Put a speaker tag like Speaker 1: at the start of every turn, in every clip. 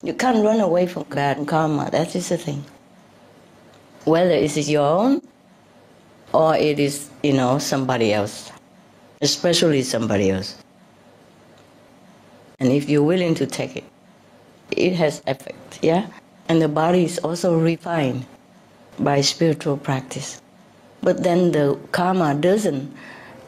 Speaker 1: You can't run away from bad karma. That is the thing. Whether it is your own or it is, somebody else, especially somebody else. And if you're willing to take it, it has effect, yeah? And the body is also refined by spiritual practice. But then the karma doesn't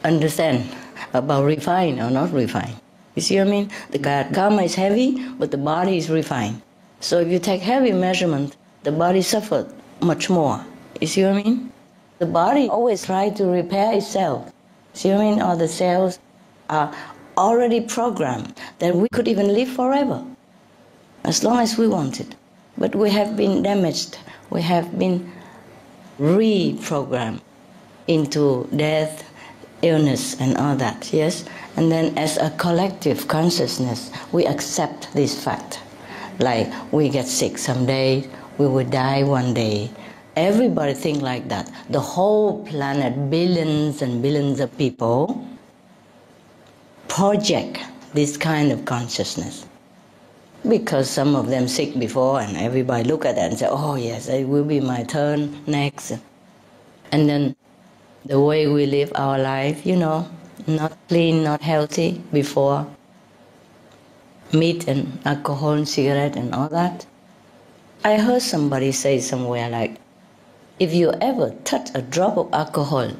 Speaker 1: understand about refined or not refined. You see what I mean? The karma is heavy, but the body is refined. So if you take heavy measurement, the body suffers much more. You see what I mean? The body always tries to repair itself. See what I mean? Or the cells are already programmed that we could even live forever, as long as we wanted. But we have been damaged. We have been reprogrammed into death, illness, and all that, yes? And then as a collective consciousness, we accept this fact. Like, we get sick someday, we will die one day. Everybody think like that. The whole planet, billions and billions of people, project this kind of consciousness. Because some of them sick before, and everybody look at that and say, oh yes, it will be my turn next. And then the way we live our life, not clean, not healthy before, meat and alcohol and cigarette and all that. I heard somebody say somewhere like, if you ever touch a drop of alcohol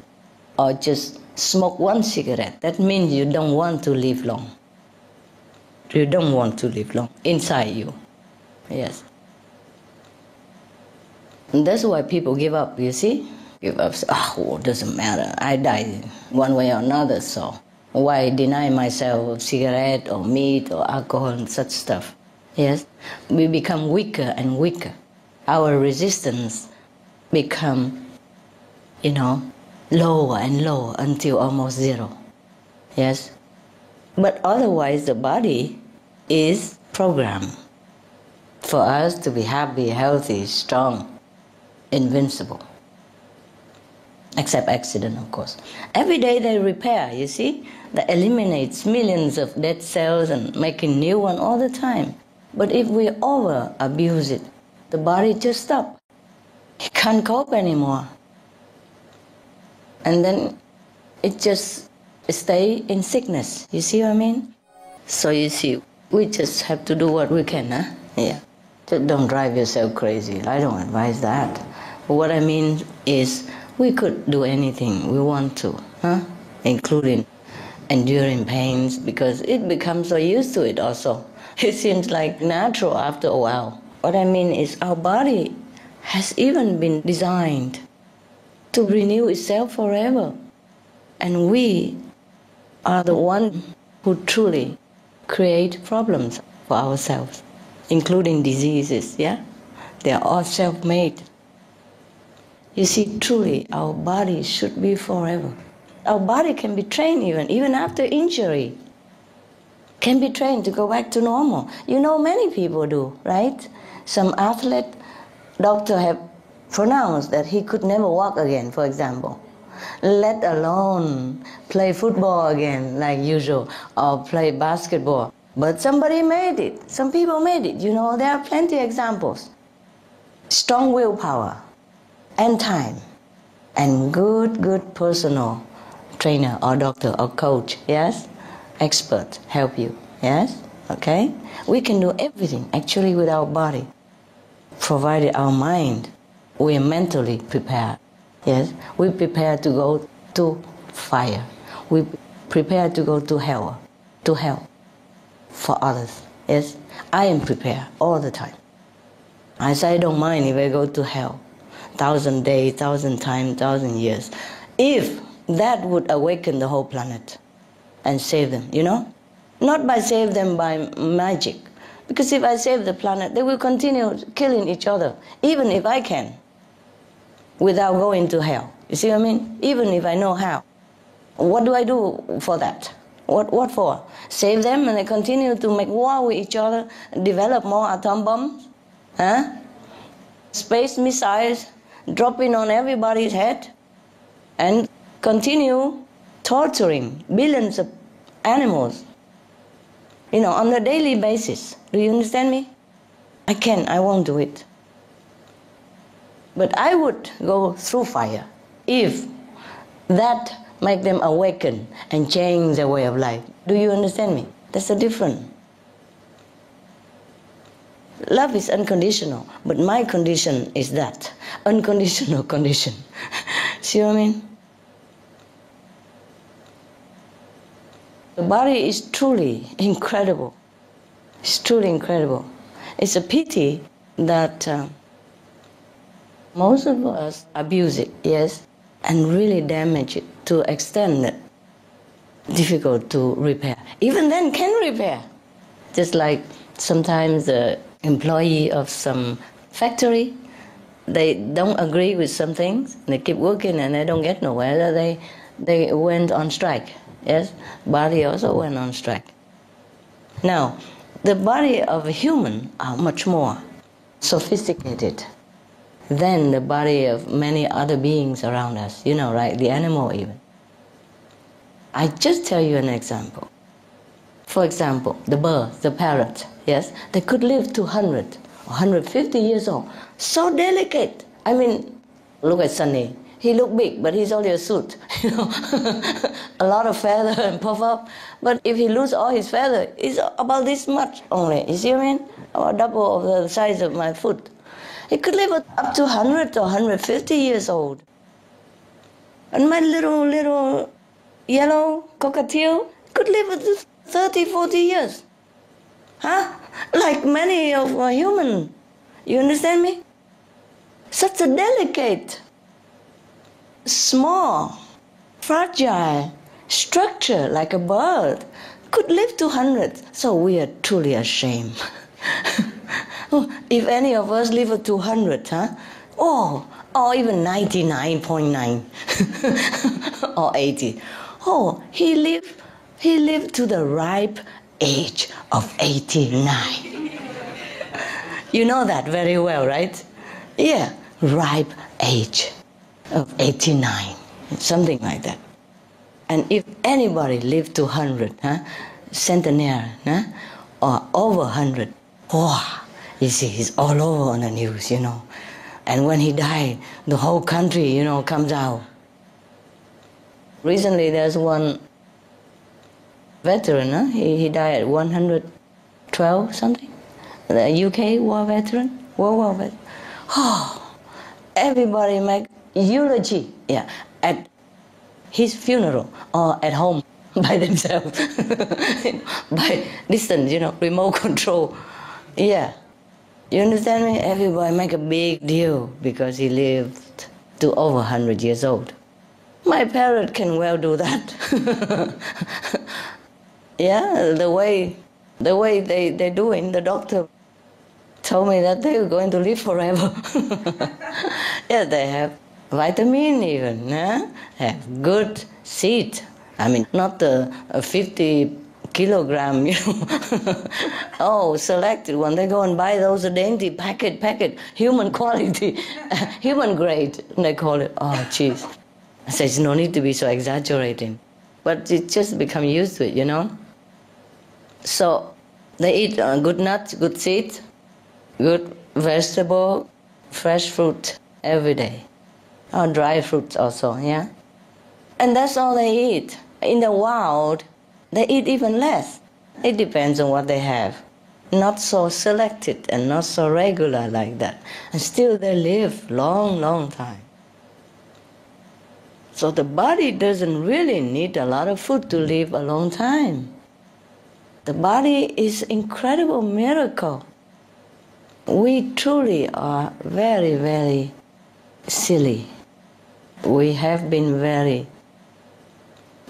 Speaker 1: or just smoke one cigarette, that means you don't want to live long. You don't want to live long inside you. Yes. And that's why people give up, you see? Give up, say, it doesn't matter. I die one way or another, so why deny myself of cigarette or meat or alcohol and such stuff? Yes? We become weaker and weaker. Our resistance become, lower and lower until almost zero. Yes? But otherwise, the body is programmed for us to be happy, healthy, strong, invincible. Except accident, of course. Every day they repair, you see? That eliminates millions of dead cells and making new one all the time. But if we over-abuse it, the body just stops. It can't cope anymore. And then it just stay in sickness. You see what I mean? So you see, we just have to do what we can, huh? Yeah. Just don't drive yourself crazy. I don't advise that. But what I mean is, we could do anything we want to, huh? Including enduring pains, because it becomes so used to it also. It seems like natural after a while. What I mean is, our body has even been designed to renew itself forever. And we are the one who truly create problems for ourselves, including diseases, yeah? They are all self-made. You see, truly, our body should be forever. Our body can be trained even after injury. Can be trained to go back to normal. Many people do, right? Some athlete, doctor have pronounced that he could never walk again, for example. Let alone play football again like usual, or play basketball. But somebody made it. Some people made it. There are plenty of examples. Strong willpower and time and good personal trainer or doctor or coach, yes? Expert help you, yes? Okay? We can do everything actually with our body, provided our mind, we are mentally prepared. Yes, we prepare to go to fire. We prepare to go to hell for others. Yes, I am prepared all the time. I say I don't mind if I go to hell, 1,000 days, 1,000 times, 1,000 years, if that would awaken the whole planet and save them. Not by save them by magic, because if I save the planet, they will continue killing each other, even if I can, without going to hell. You see what I mean? Even if I know how. What do I do for that? What for? Save them and they continue to make war with each other, develop more atom bombs? Huh? Space missiles dropping on everybody's head, and continue torturing billions of animals, on a daily basis. Do you understand me? I can't, I won't do it. But I would go through fire if that make them awaken and change their way of life. Do you understand me? That's the difference. Love is unconditional, but my condition is that. Unconditional condition. See what I mean? The body is truly incredible. It's truly incredible. It's a pity that most of us abuse it, yes, and really damage it to an extent that difficult to repair. Even then can repair. Just like sometimes the employee of some factory, they don't agree with some things, they keep working and they don't get nowhere, they went on strike. Yes, body also went on strike. Now, the body of a human are much more sophisticated than the body of many other beings around us, you know, right? The animal even. I just tell you an example. For example, the bird, the parrot, yes, they could live to 100 or 150 years old. So delicate. I mean, look at Sunny. He look big, but he's only a suit, you know. A lot of feather and puff up. But if he lose all his feather, it's about this much only. You see what I mean? About double of the size of my foot. He could live up to 100 or 150 years old. And my little yellow cockatiel could live up to 30, 40 years. Huh? Like many of a human. You understand me? Such a delicate, small, fragile structure like a bird could live to 100. So we are truly ashamed. If any of us live to 100, huh? Oh, or even 99.9 or 80. Oh, he lived to the ripe age of 89. You know that very well, right? Yeah, ripe age of 89, something like that. And if anybody lived to 100, huh, centenarian, huh, or over 100, wow, you see, he's all over on the news, you know. And when he died, the whole country, you know, comes out. Recently, there's one veteran, huh? He died at 112 something. The UK war veteran, World War veteran. Oh, everybody make eulogy, yeah, at his funeral or at home by themselves, by distance, you know, remote control. Yeah, you understand me? Everybody make a big deal because he lived to over 100 years old. My parrot can well do that. Yeah, the way they're doing, the doctor told me that they were going to live forever. Yeah, they have vitamin even, huh? Have good seed. I mean, not the 50 kilogram, you know. Oh, selected one. They go and buy those dainty packet, human quality, human grade, they call it. Oh, jeez. I said, no need to be so exaggerating. But it just become used to it, you know. So they eat good nuts, good seeds, good vegetable, fresh fruit every day. Or dry fruits also, yeah. And that's all they eat. In the wild, they eat even less. It depends on what they have. Not so selected and not so regular like that. And still they live long time. So the body doesn't really need a lot of food to live a long time. The body is an incredible miracle. We truly are very silly. We have been very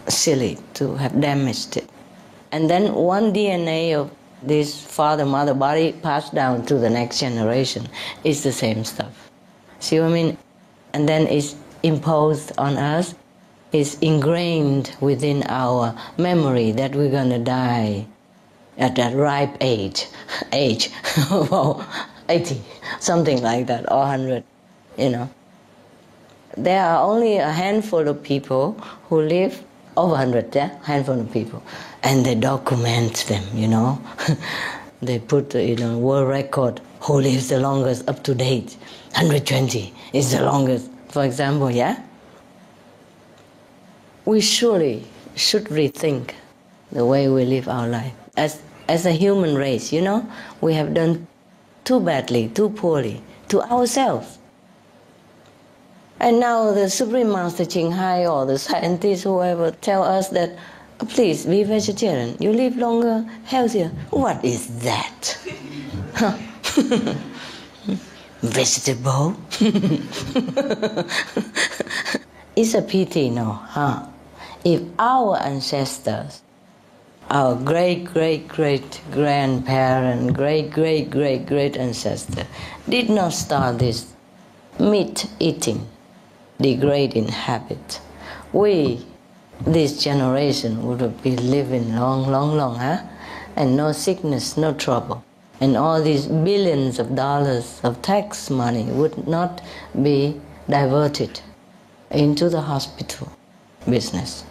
Speaker 1: silly to have damaged it. And then one DNA of this father-mother body passed down to the next generation is the same stuff. See what I mean? And then it's imposed on us, is ingrained within our memory that we're going to die at that ripe age well, 80, something like that, or 100, you know. There are only a handful of people who live over 100, yeah? Handful of people. And they document them, you know. They put, world record, who lives the longest up to date. 120 is the longest, for example, yeah? We surely should rethink the way we live our life. As a human race, we have done too badly, too poorly to ourselves. And now the Supreme Master Ching Hai or the scientists, whoever, tell us that, please be vegetarian, you live longer, healthier. What is that? Vegetable? It's a pity, no? If our ancestors, our great-great-great-grandparent, great-great-great-great ancestor did not start this meat-eating, degrading habit, we, this generation, would have been living long, and no sickness, no trouble. And all these billions of dollars of tax money would not be diverted into the hospital business.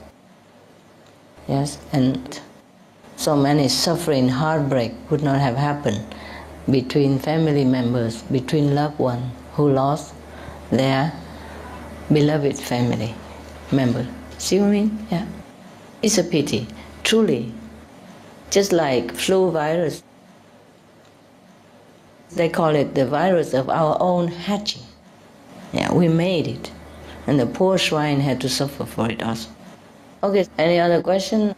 Speaker 1: Yes, and so many suffering, heartbreak would not have happened between family members, between loved ones who lost their beloved family member. See what I mean? Yeah. It's a pity, truly. Just like flu virus, they call it the virus of our own hatching. Yeah, we made it. And the poor swine had to suffer for it also. Okay, any other question?